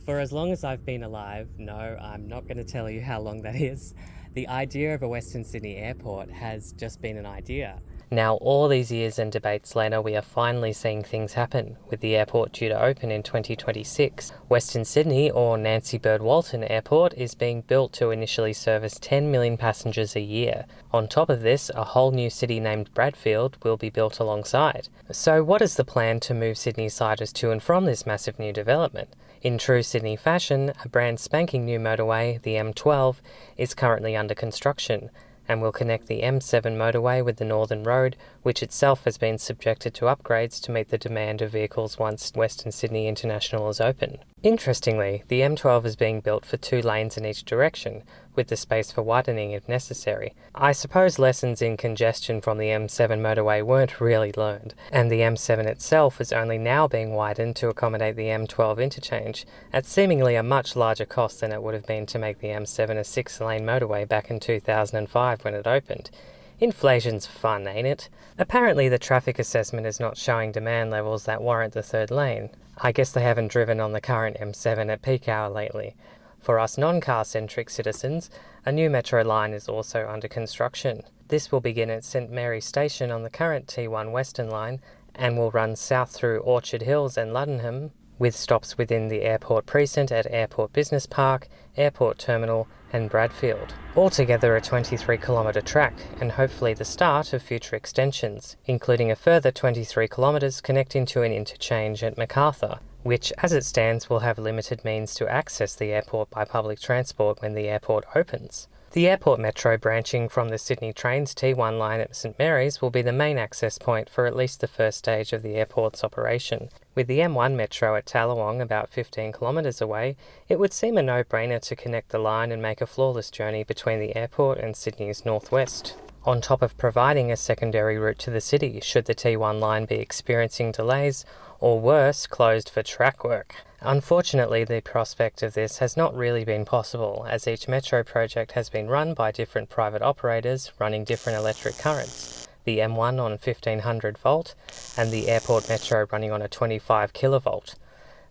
For as long as I've been alive, no, I'm not going to tell you how long that is, the idea of a Western Sydney airport has just been an idea. Now, all these years and debates later, we are finally seeing things happen, with the airport due to open in 2026. Western Sydney, or Nancy Bird Walton Airport, is being built to initially service 10 million passengers a year. On top of this, a whole new city named Bradfield will be built alongside. So what is the plan to move Sydney-siders to and from this massive new development? In true Sydney fashion, a brand spanking new motorway, the M12, is currently under construction, and will connect the M7 motorway with the Northern Road, which itself has been subjected to upgrades to meet the demand of vehicles once Western Sydney International is open. Interestingly, the M12 is being built for 2 lanes in each direction, with the space for widening if necessary. I suppose lessons in congestion from the M7 motorway weren't really learned, and the M7 itself is only now being widened to accommodate the M12 interchange, at seemingly a much larger cost than it would have been to make the M7 a 6-lane motorway back in 2005 when it opened. Inflation's fun, ain't it? Apparently the traffic assessment is not showing demand levels that warrant the 3rd lane. I guess they haven't driven on the current M7 at peak hour lately. For us non-car-centric citizens, a new metro line is also under construction. This will begin at St Mary's Station on the current T1 Western Line and will run south through Orchard Hills and Luddenham, with stops within the airport precinct at Airport Business Park, Airport Terminal and Bradfield. Altogether a 23-kilometre track, and hopefully the start of future extensions, including a further 23 kilometres connecting to an interchange at Macarthur, which as it stands will have limited means to access the airport by public transport when the airport opens. The airport metro branching from the Sydney Trains T1 line at St Mary's will be the main access point for at least the first stage of the airport's operation. With the M1 metro at Tallawong about 15 kilometres away, it would seem a no-brainer to connect the line and make a flawless journey between the airport and Sydney's northwest, on top of providing a secondary route to the city should the T1 line be experiencing delays, or worse, closed for track work. Unfortunately, the prospect of this has not really been possible, as each metro project has been run by different private operators running different electric currents, the M1 on 1500 volt and the airport metro running on a 25 kilovolt.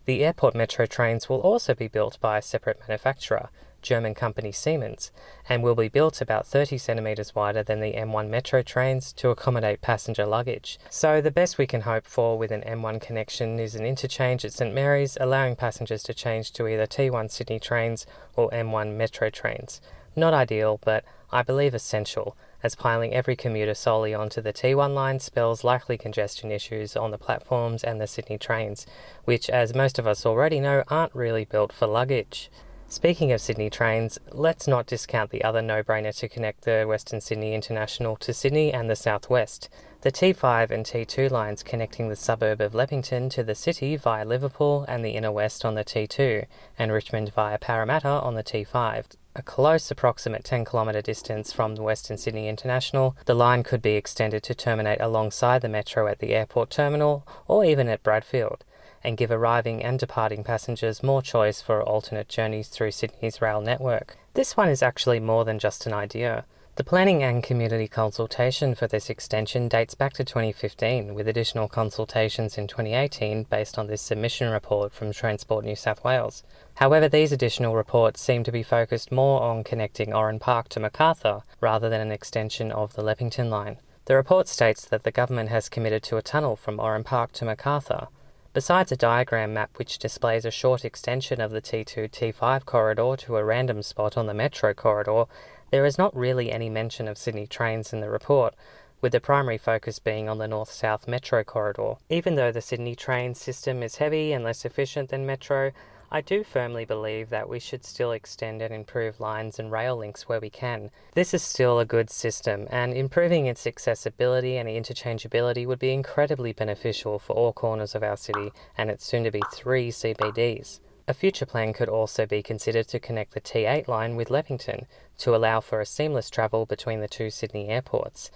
The airport metro trains will also be built by a separate manufacturer, German company Siemens, and will be built about 30 centimetres wider than the M1 metro trains to accommodate passenger luggage. So the best we can hope for with an M1 connection is an interchange at St Mary's, allowing passengers to change to either T1 Sydney trains or M1 metro trains. Not ideal, but I believe essential, as piling every commuter solely onto the T1 line spells likely congestion issues on the platforms and the Sydney trains, which, as most of us already know, aren't really built for luggage. Speaking of Sydney trains, let's not discount the other no-brainer to connect the Western Sydney International to Sydney and the southwest. The T5 and T2 lines connecting the suburb of Leppington to the city via Liverpool and the inner west on the T2, and Richmond via Parramatta on the T5. A close approximate 10-kilometre distance from the Western Sydney International, the line could be extended to terminate alongside the metro at the airport terminal or even at Bradfield, and give arriving and departing passengers more choice for alternate journeys through Sydney's rail network. This one is actually more than just an idea. The planning and community consultation for this extension dates back to 2015, with additional consultations in 2018 based on this submission report from Transport New South Wales. However, these additional reports seem to be focused more on connecting Oran Park to Macarthur rather than an extension of the Leppington line. The report states that the government has committed to a tunnel from Oran Park to Macarthur. Besides a diagram map which displays a short extension of the T2-T5 corridor to a random spot on the metro corridor, there is not really any mention of Sydney trains in the report, with the primary focus being on the north-south metro corridor. Even though the Sydney train system is heavy and less efficient than metro, I do firmly believe that we should still extend and improve lines and rail links where we can. This is still a good system, and improving its accessibility and interchangeability would be incredibly beneficial for all corners of our city and its soon-to-be 3 CBDs. A future plan could also be considered to connect the T8 line with Leppington to allow for a seamless travel between the 2 Sydney airports.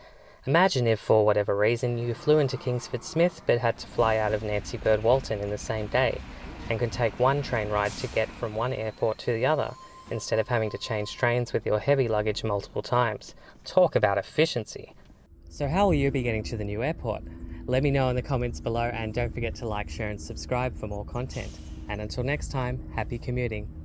Imagine if, for whatever reason, you flew into Kingsford Smith but had to fly out of Nancy Bird Walton in the same day, and could take one train ride to get from one airport to the other, instead of having to change trains with your heavy luggage multiple times. Talk about efficiency. So how will you be getting to the new airport? Let me know in the comments below, and don't forget to like, share and subscribe for more content. And until next time, happy commuting.